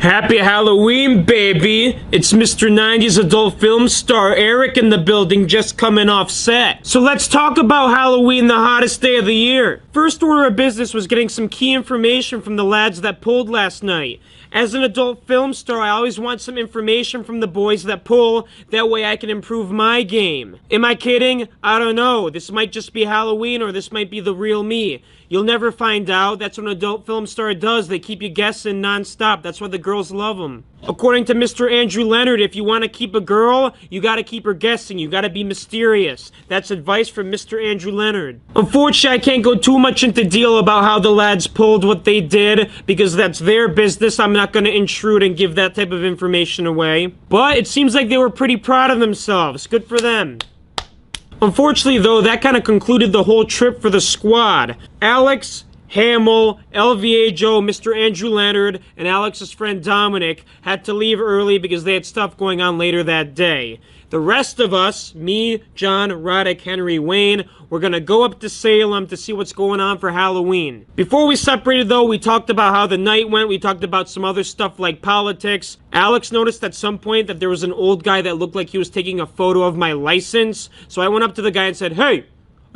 Happy Halloween, baby! It's Mr. 90s adult film star Eric in the building, just coming off set. So let's talk about Halloween, the hottest day of the year. First order of business was getting some key information from the lads that pulled last night. As an adult film star, I always want some information from the boys that pull, that way I can improve my game. Am I kidding? I don't know. This might just be Halloween, or this might be the real me. You'll never find out. That's what an adult film star does. They keep you guessing non-stop. That's why the girls love them. According to Mr. Andrew Leonard, if you want to keep a girl, you gotta keep her guessing. You gotta be mysterious. That's advice from Mr. Andrew Leonard. Unfortunately, I can't go too much into deal about how the lads pulled what they did, because that's their business. I'm not gonna intrude and give that type of information away. But it seems like they were pretty proud of themselves. Good for them. Unfortunately, though, that kind of concluded the whole trip for the squad. Alex, Hamill, LVA Joe, Mr. Andrew Leonard, and Alex's friend Dominic had to leave early because they had stuff going on later that day. The rest of us, me, John, Roddick, Henry, Wayne, we're gonna go up to Salem to see what's going on for Halloween. Before we separated, though, we talked about how the night went. We talked about some other stuff like politics. Alex noticed at some point that there was an old guy that looked like he was taking a photo of my license. So I went up to the guy and said, "Hey,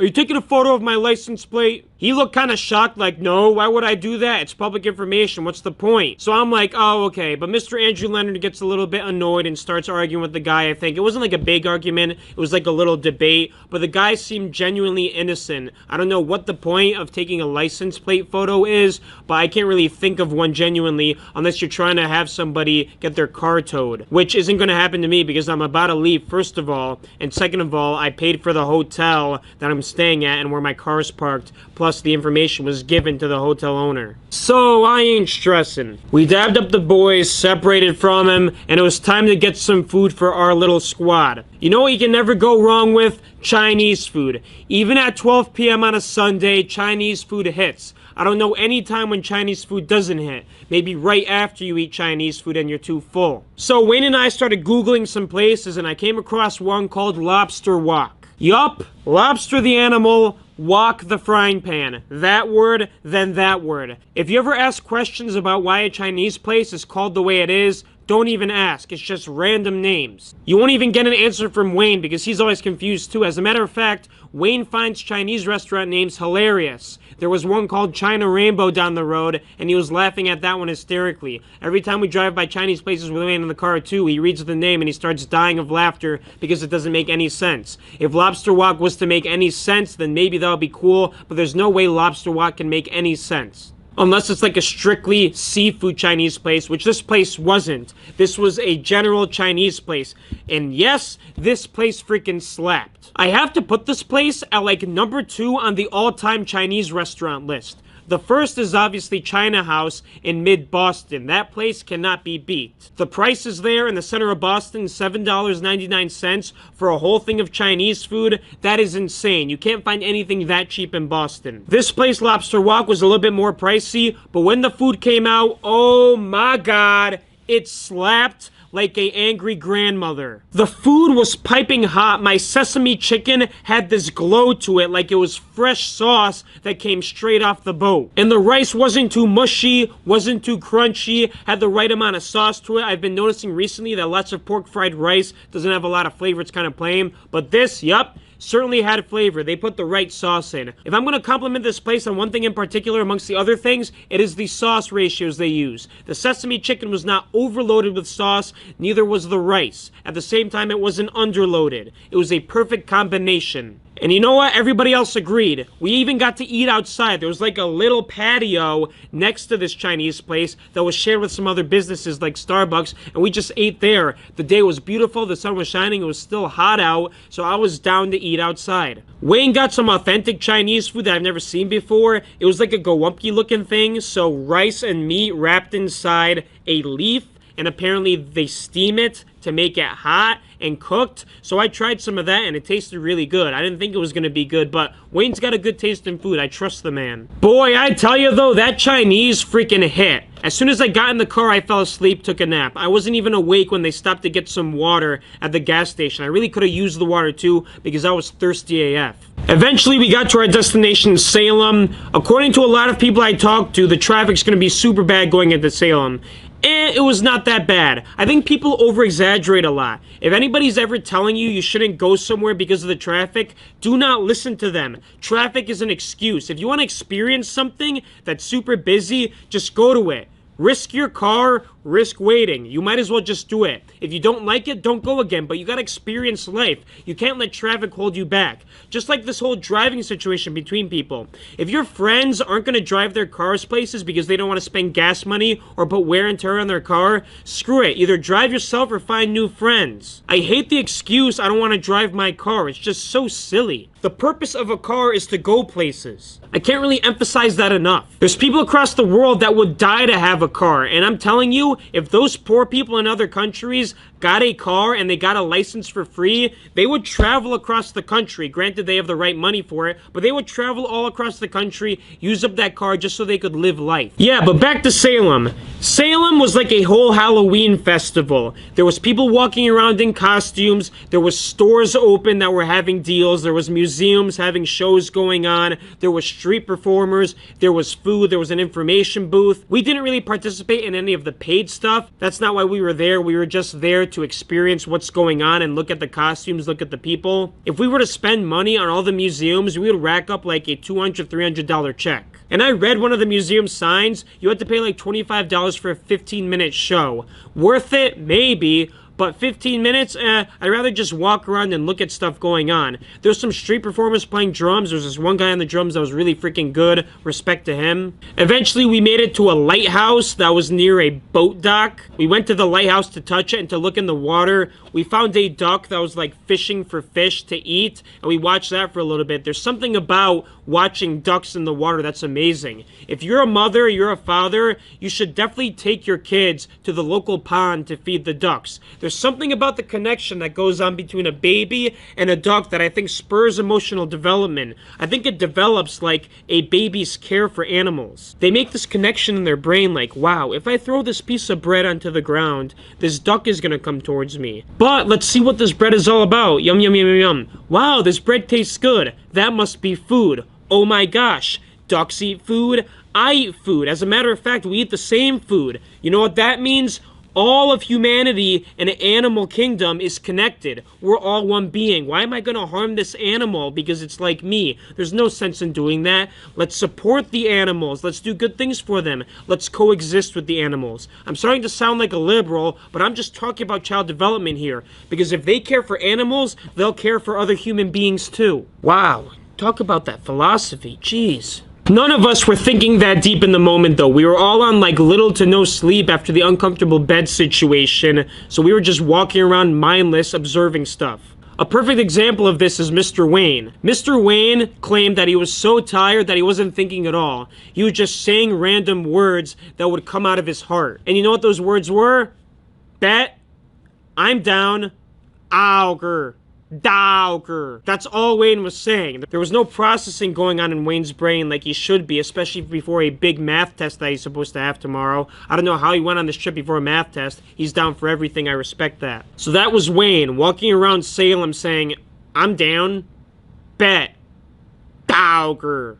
are you taking a photo of my license plate?" He looked kind of shocked, like, "No, why would I do that? It's public information. What's the point?" So I'm like, "Oh, okay." But Mr. Andrew Leonard gets a little bit annoyed and starts arguing with the guy, I think. It wasn't like a big argument. It was like a little debate. But the guy seemed genuinely innocent. I don't know what the point of taking a license plate photo is, but I can't really think of one genuinely unless you're trying to have somebody get their car towed. Which isn't going to happen to me because I'm about to leave, first of all. And second of all, I paid for the hotel that I'm staying at and where my car's parked. Plus, the information was given to the hotel owner. So I ain't stressing. We dabbed up the boys, separated from him, and it was time to get some food for our little squad. You know what you can never go wrong with? Chinese food. Even at 12 p.m. on a Sunday, Chinese food hits. I don't know any time when Chinese food doesn't hit. Maybe right after you eat Chinese food and you're too full. So Wayne and I started Googling some places, and I came across one called Lobster Wok. Yup, lobster the animal, wok the frying pan. That word, then that word. If you ever ask questions about why a Chinese place is called the way it is, don't even ask. It's just random names. You won't even get an answer from Wayne because he's always confused too. As a matter of fact, Wayne finds Chinese restaurant names hilarious. There was one called China Rainbow down the road, and he was laughing at that one hysterically. Every time we drive by Chinese places with Wayne in the car too, he reads the name and he starts dying of laughter because it doesn't make any sense. If Lobster Wok was to make any sense, then maybe that would be cool, but there's no way Lobster Wok can make any sense. Unless it's like a strictly seafood Chinese place, which this place wasn't. This was a general Chinese place. And yes, this place freaking slapped. I have to put this place at like number 2 on the all-time Chinese restaurant list. The first is obviously China House in mid-Boston. That place cannot be beat. The price is there in the center of Boston, $7.99 for a whole thing of Chinese food. That is insane. You can't find anything that cheap in Boston. This place, Lobster Wok, was a little bit more pricey, but when the food came out, oh my god, it slapped like a angry grandmother. The food was piping hot. My sesame chicken had this glow to it like it was fresh sauce that came straight off the boat. And the rice wasn't too mushy, wasn't too crunchy, had the right amount of sauce to it. I've been noticing recently that lots of pork fried rice doesn't have a lot of flavor. It's kind of plain. But this, yup, certainly had flavor. They put the right sauce in. If I'm going to compliment this place on one thing in particular amongst the other things, it is the sauce ratios they use. The sesame chicken was not overloaded with sauce, neither was the rice. At the same time, it wasn't underloaded. It was a perfect combination. And you know what? Everybody else agreed. We even got to eat outside. There was like a little patio next to this Chinese place that was shared with some other businesses like Starbucks, and we just ate there. The day was beautiful. The sun was shining. It was still hot out, so I was down to eat outside. Wayne got some authentic Chinese food that I've never seen before. It was like a gowumpki looking thing, so rice and meat wrapped inside a leaf, and apparently they steam it to make it hot and cooked. So I tried some of that and it tasted really good. I didn't think it was going to be good, but Wayne's got a good taste in food. I trust the man. Boy, I tell you though, that Chinese freaking hit. As soon as I got in the car, I fell asleep, took a nap. I wasn't even awake when they stopped to get some water at the gas station. I really could have used the water too because I was thirsty AF. Eventually, we got to our destination, Salem. According to a lot of people I talked to, the traffic's going to be super bad going into Salem. it was not that bad. I think people over-exaggerate a lot. If anybody's ever telling you you shouldn't go somewhere because of the traffic, do not listen to them. Traffic is an excuse. If you want to experience something that's super busy, just go to it. Risk your car, risk waiting. You might as well just do it. If you don't like it, don't go again, but you gotta experience life. You can't let traffic hold you back. Just like this whole driving situation between people. If your friends aren't gonna drive their cars places because they don't want to spend gas money or put wear and tear on their car, screw it. Either drive yourself or find new friends. I hate the excuse, I don't want to drive my car. It's just so silly. The purpose of a car is to go places. I can't really emphasize that enough. There's people across the world that would die to have a car, and I'm telling you, if those poor people in other countries got a car and they got a license for free, they would travel across the country. Granted, they have the right money for it, but they would travel all across the country, use up that car just so they could live life. Yeah, but back to Salem. Salem was like a whole Halloween festival. There was people walking around in costumes, there was stores open that were having deals, there was museums having shows going on, there was street performers, there was food, there was an information booth. We didn't really participate in any of the paid stuff. That's not why we were there. We were just there to experience what's going on and look at the costumes, look at the people. If we were to spend money on all the museums, we would rack up like a $200, $300 check. And I read one of the museum signs, you had to pay like $25 for a 15-minute show. Worth it? Maybe. But 15 minutes, I'd rather just walk around and look at stuff going on. There's some street performers playing drums. There's this one guy on the drums that was really freaking good. Respect to him. Eventually, we made it to a lighthouse that was near a boat dock. We went to the lighthouse to touch it and to look in the water. We found a duck that was like fishing for fish to eat, and we watched that for a little bit. There's something about watching ducks in the water that's amazing. If you're a mother, you're a father, you should definitely take your kids to the local pond to feed the ducks. There's something about the connection that goes on between a baby and a duck that I think spurs emotional development. I think it develops like a baby's care for animals. They make this connection in their brain like, wow, if I throw this piece of bread onto the ground, this duck is gonna come towards me. But let's see what this bread is all about. Yum, yum, yum, yum, yum. Wow, this bread tastes good. That must be food. Oh my gosh, ducks eat food, I eat food. As a matter of fact, we eat the same food. You know what that means? All of humanity and the animal kingdom is connected. We're all one being. Why am I going to harm this animal because it's like me? There's no sense in doing that. Let's support the animals. Let's do good things for them. Let's coexist with the animals. I'm starting to sound like a liberal, but I'm just talking about child development here. Because if they care for animals, they'll care for other human beings too. Wow. Talk about that philosophy. Jeez. None of us were thinking that deep in the moment, though. We were all on, like, little to no sleep after the uncomfortable bed situation, so we were just walking around mindless, observing stuff. A perfect example of this is Mr. Wayne. Mr. Wayne claimed that he was so tired that he wasn't thinking at all. He was just saying random words that would come out of his heart. And you know what those words were? Bet. I'm down. Auger. Dowger. That's all Wayne was saying. There was no processing going on in Wayne's brain like he should be, especially before a big math test that he's supposed to have tomorrow. I don't know how he went on this trip before a math test. He's down for everything. I respect that. So that was Wayne walking around Salem saying, I'm down. Bet. Dowger.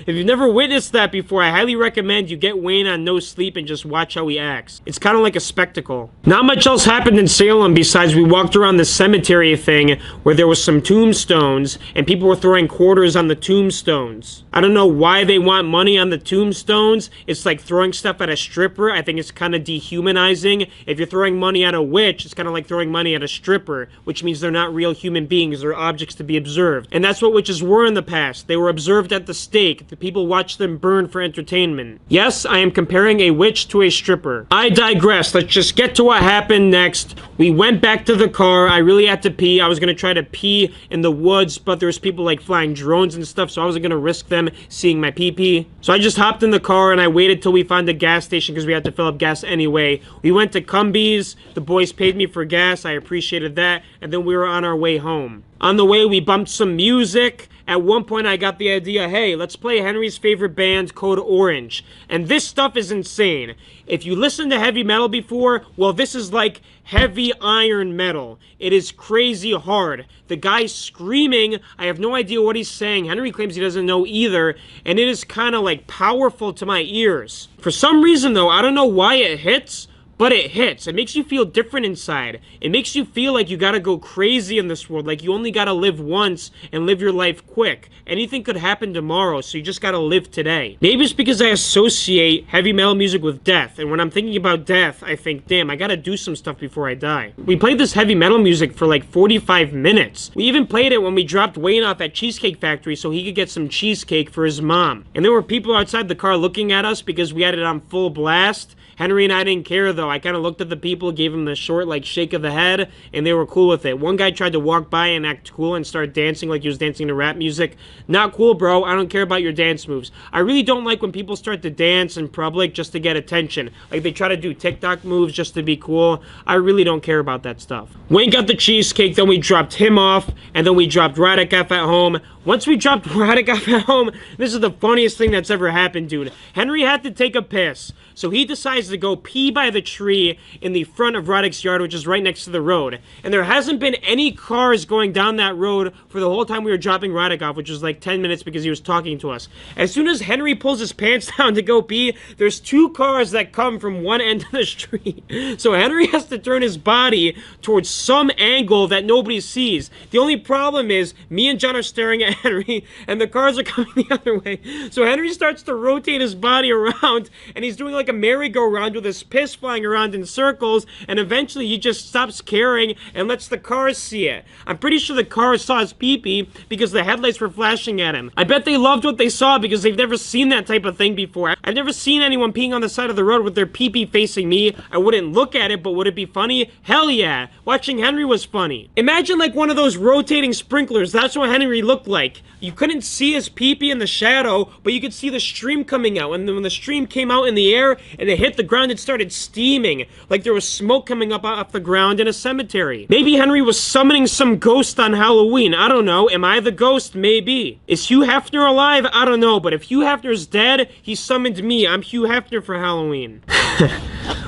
If you've never witnessed that before, I highly recommend you get Wayne on no sleep and just watch how he acts. It's kind of like a spectacle. Not much else happened in Salem besides we walked around the cemetery thing where there was some tombstones and people were throwing quarters on the tombstones. I don't know why they want money on the tombstones. It's like throwing stuff at a stripper. I think it's kind of dehumanizing. If you're throwing money at a witch, it's kind of like throwing money at a stripper, which means they're not real human beings. They're objects to be observed. And that's what witches were in the past. They were observed at the stake. The people watched them burn for entertainment. Yes, I am comparing a witch to a stripper. I digress. Let's just get to what happened next. We went back to the car. I really had to pee. I was going to try to pee in the woods, but there was people like flying drones and stuff, so I wasn't going to risk them seeing my pee-pee. So I just hopped in the car and I waited till we found a gas station because we had to fill up gas anyway. We went to Cumbies. The boys paid me for gas. I appreciated that. And then we were on our way home. On the way, we bumped some music, At one point, I got the idea, hey, let's play Henry's favorite band, Code Orange. And this stuff is insane. If you listened to heavy metal before, well, this is like heavy iron metal. It is crazy hard. The guy's screaming. I have no idea what he's saying. Henry claims he doesn't know either. And it is kind of like powerful to my ears. For some reason, though, I don't know why it hits, but it hits. It makes you feel different inside. It makes you feel like you gotta go crazy in this world, like you only gotta live once and live your life quick. Anything could happen tomorrow, so you just gotta live today. Maybe it's because I associate heavy metal music with death, and when I'm thinking about death, I think, damn, I gotta do some stuff before I die. We played this heavy metal music for like 45 minutes. We even played it when we dropped Wayne off at Cheesecake Factory so he could get some cheesecake for his mom. And there were people outside the car looking at us because we had it on full blast. Henry and I didn't care, though. I kind of looked at the people, gave them the short, like, shake of the head, and they were cool with it. One guy tried to walk by and act cool and start dancing like he was dancing to rap music. Not cool, bro. I don't care about your dance moves. I really don't like when people start to dance in public just to get attention. Like, they try to do TikTok moves just to be cool. I really don't care about that stuff. Wayne got the cheesecake, then we dropped him off, and then we dropped Radek off at home. Once we dropped Radek off at home, this is the funniest thing that's ever happened, dude. Henry had to take a piss, so he decides to go pee by the tree in the front of Radek's yard, which is right next to the road. And there hasn't been any cars going down that road for the whole time we were dropping Radek off, which was like 10 minutes because he was talking to us. As soon as Henry pulls his pants down to go pee, there's 2 cars that come from one end of the street. So Henry has to turn his body towards some angle that nobody sees. The only problem is, me and John are staring at Henry, and the cars are coming the other way. So Henry starts to rotate his body around, and he's doing like a merry-go-round with his piss flying around in circles, and eventually he just stops caring and lets the cars see it. I'm pretty sure the cars saw his pee-pee because the headlights were flashing at him. I bet they loved what they saw because they've never seen that type of thing before. I've never seen anyone peeing on the side of the road with their pee-pee facing me. I wouldn't look at it, but would it be funny? Hell yeah. Watching Henry was funny. Imagine like one of those rotating sprinklers. That's what Henry looked like. You couldn't see his pee-pee in the shadow, but you could see the stream coming out. And then when the stream came out in the air and it hit the ground, it started steaming. Like there was smoke coming up off the ground in a cemetery. Maybe Henry was summoning some ghost on Halloween. I don't know. Am I the ghost? Maybe. Is Hugh Hefner alive? I don't know. But if Hugh Hefner's dead, he summoned me. I'm Hugh Hefner for Halloween.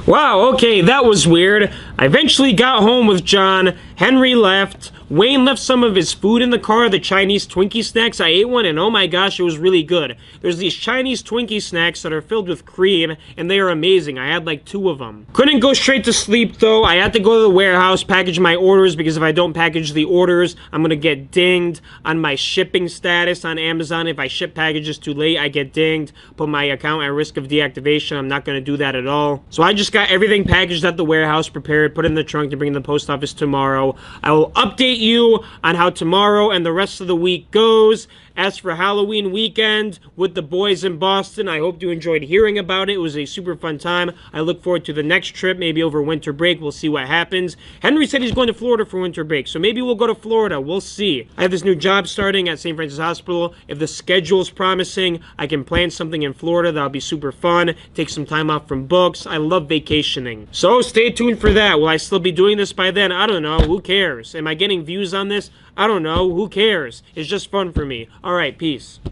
Wow, okay, that was weird. I eventually got home with John. Henry left. Wayne left some of his food in the car, the Chinese Twinkie snacks. I ate one, and oh my gosh, it was really good. There's these Chinese Twinkie snacks that are filled with cream, and they are amazing. I had like 2 of them. Couldn't go straight to sleep, though. I had to go to the warehouse, package my orders, because if I don't package the orders, I'm gonna get dinged on my shipping status on Amazon. If I ship packages too late, I get dinged, put my account at risk of deactivation. I'm not gonna do that at all. So I just got everything packaged at the warehouse, prepared, put in the trunk to bring in the post office tomorrow. I will update you on how tomorrow and the rest of the week goes. As for Halloween weekend with the boys in Boston, I hope you enjoyed hearing about it. It was a super fun time. I look forward to the next trip, maybe over winter break. We'll see what happens. Henry said he's going to Florida for winter break, so maybe we'll go to Florida. We'll see. I have this new job starting at St. Francis Hospital. If the schedule's promising, I can plan something in Florida. That'll be super fun. Take some time off from books. I love vacationing. So stay tuned for that. Will I still be doing this by then? I don't know. Who cares? Am I getting views on this? I don't know. Who cares? It's just fun for me. All right, peace.